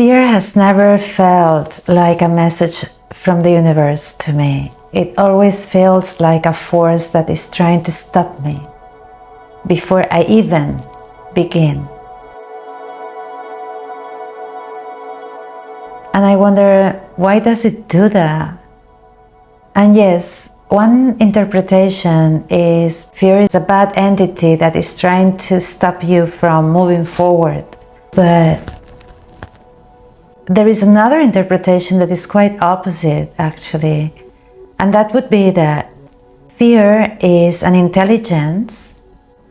Fear has never felt like a message from the universe to me. It always feels like a force that is trying to stop me before I even begin. And I wonder, why does it do that? And yes, one interpretation is fear is a bad entity that is trying to stop you from moving forward. But there is another interpretation that is quite opposite, actually. And that would be that fear is an intelligence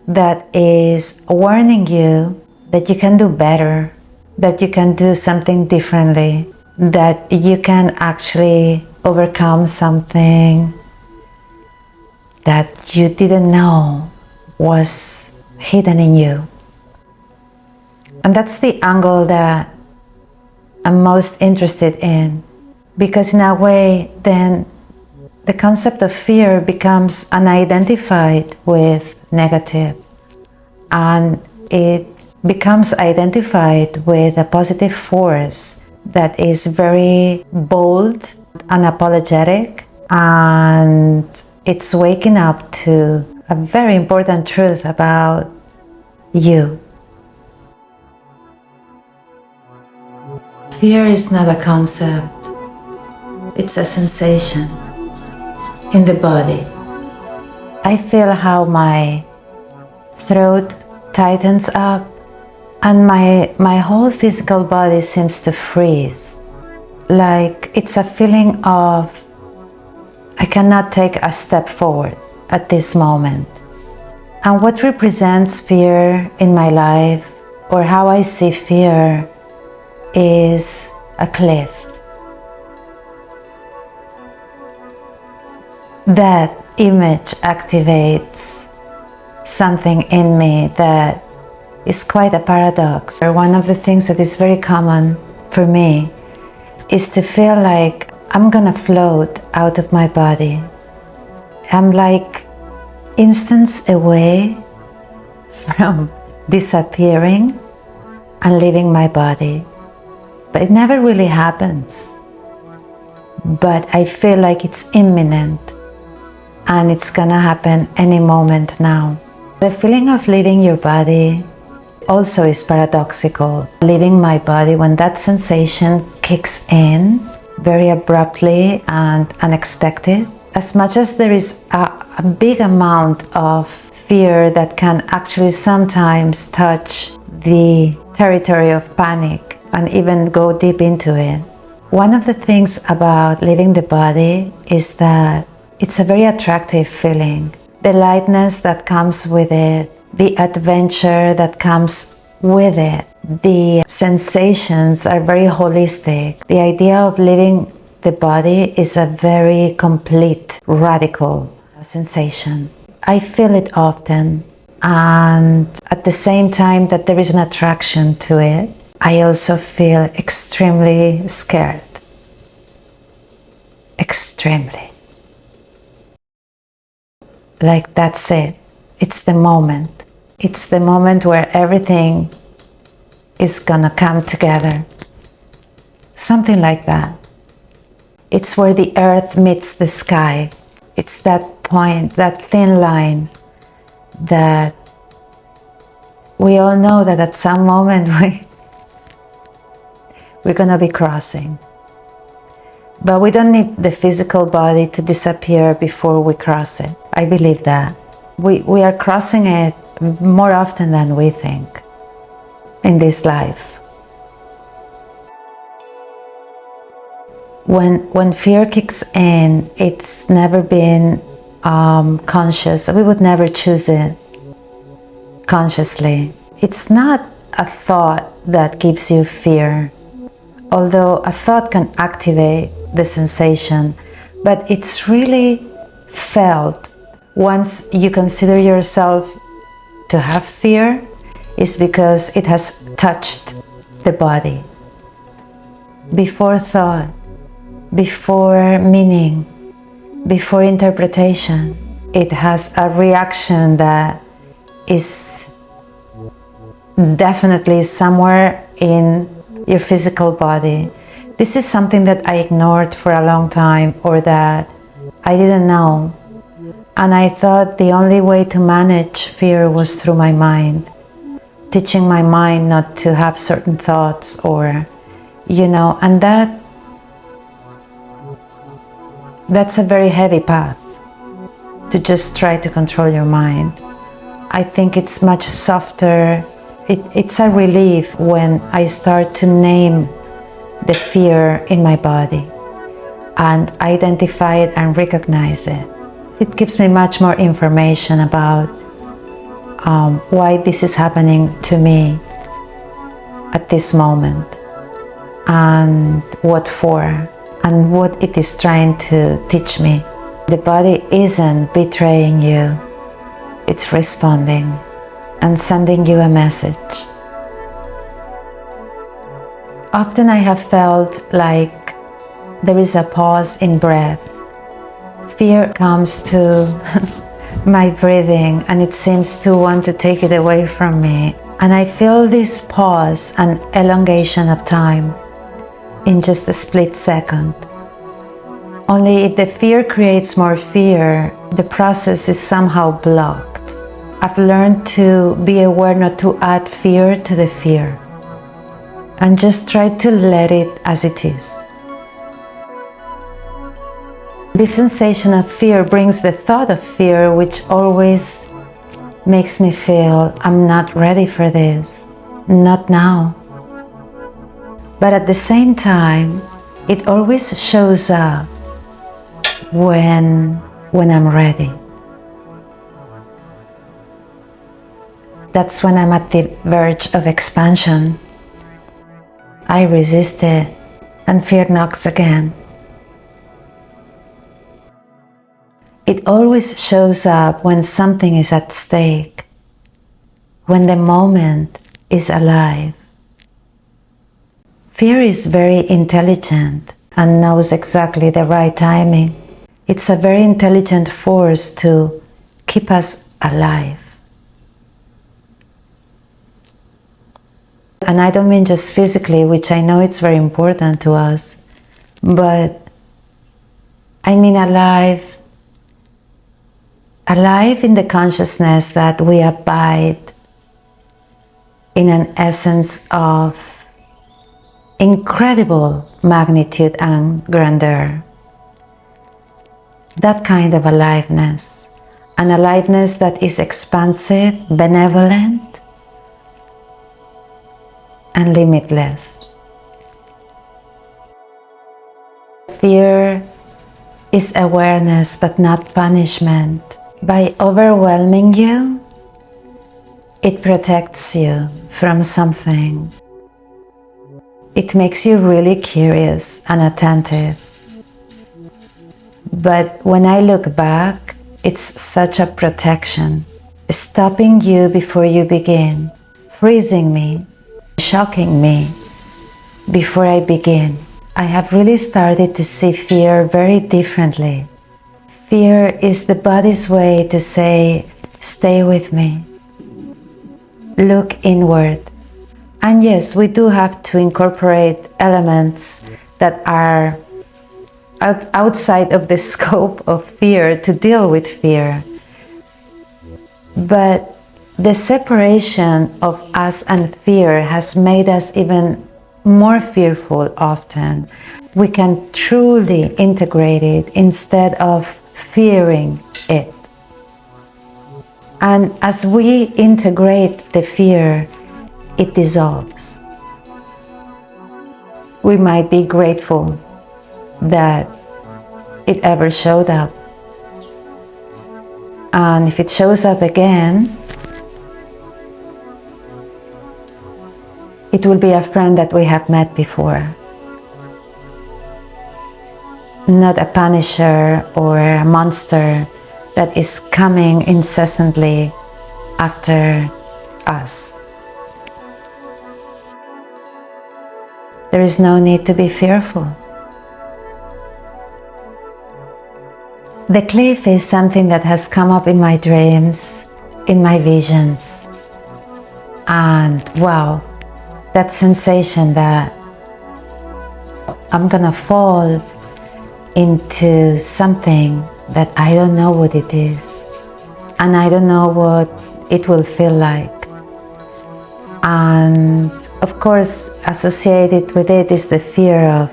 that is warning you that you can do better, that you can do something differently, that you can actually overcome something that you didn't know was hidden in you. And that's the angle that I'm most interested in, because in a way then the concept of fear becomes unidentified with negative, and it becomes identified with a positive force that is very bold, unapologetic, and it's waking up to a very important truth about you. Fear is not a concept, it's a sensation in the body. I feel how my throat tightens up and my whole physical body seems to freeze. Like it's a feeling of I cannot take a step forward at this moment. And what represents fear in my life, or how I see fear, is a cliff. That image activates something in me that is quite a paradox. One of the things that is very common for me is to feel like I'm gonna float out of my body. I'm like instants away from disappearing and leaving my body. But it never really happens. But I feel like it's imminent and it's gonna happen any moment now. The feeling of leaving your body also is paradoxical. Leaving my body, when that sensation kicks in very abruptly and unexpected, as much as there is a big amount of fear that can actually sometimes touch the territory of panic and even go deep into it. One of the things about leaving the body is that it's a very attractive feeling. The lightness that comes with it, the adventure that comes with it, the sensations are very holistic. The idea of leaving the body is a very complete, radical sensation. I feel it often, and at the same time that there is an attraction to it, I also feel extremely scared. Extremely. Like that's it. It's the moment. It's the moment where everything is gonna come together. Something like that. It's where the earth meets the sky. It's that point, that thin line that we all know that at some moment we're gonna be crossing. But we don't need the physical body to disappear before we cross it. I believe that. We are crossing it more often than we think in this life. When fear kicks in, it's never been conscious. We would never choose it consciously. It's not a thought that gives you fear, although a thought can activate the sensation, but it's really felt once you consider yourself to have fear, is because it has touched the body. Before thought, before meaning, before interpretation, it has a reaction that is definitely somewhere in your physical body. This is something that I ignored for a long time, or that I didn't know. And I thought the only way to manage fear was through my mind, teaching my mind not to have certain thoughts, or, and that's a very heavy path, to just try to control your mind. I think it's much softer. It's a relief when I start to name the fear in my body and identify it and recognize it. It gives me much more information about why this is happening to me at this moment, and what for, and what it is trying to teach me. The body isn't betraying you, it's responding and sending you a message. Often I have felt like there is a pause in breath. Fear comes to my breathing and it seems to want to take it away from me. And I feel this pause and elongation of time in just a split second. Only if the fear creates more fear, the process is somehow blocked. I've learned to be aware not to add fear to the fear, and just try to let it as it is. This sensation of fear brings the thought of fear, which always makes me feel I'm not ready for this, not now. But at the same time, it always shows up when I'm ready. That's when I'm at the verge of expansion. I resist it, and fear knocks again. It always shows up when something is at stake, when the moment is alive. Fear is very intelligent and knows exactly the right timing. It's a very intelligent force to keep us alive. And I don't mean just physically, which I know it's very important to us, but I mean alive in the consciousness that we abide in an essence of incredible magnitude and grandeur. That kind of aliveness, an aliveness that is expansive, benevolent, and limitless. Fear is awareness, but not punishment. By overwhelming you, it protects you from something. It makes you really curious and attentive. But when I look back, it's such a protection, stopping you before you begin, freezing me, shocking me before I begin. I have really started to see fear very differently. Fear is the body's way to say, stay with me, look inward. And yes, we do have to incorporate elements that are outside of the scope of fear to deal with fear. But the separation of us and fear has made us even more fearful often. We can truly integrate it instead of fearing it. And as we integrate the fear, it dissolves. We might be grateful that it ever showed up. And if it shows up again, it will be a friend that we have met before. Not a punisher or a monster that is coming incessantly after us. There is no need to be fearful. The cliff is something that has come up in my dreams, in my visions. And wow, that sensation that I'm gonna fall into something that I don't know what it is, and I don't know what it will feel like. And of course, associated with it is the fear of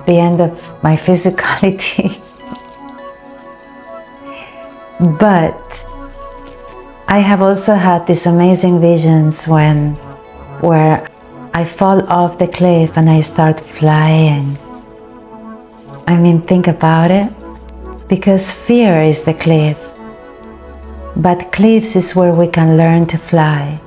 the end of my physicality. But I have also had these amazing visions where I fall off the cliff and I start flying. I mean, think about it. Because fear is the cliff, but cliffs is where we can learn to fly.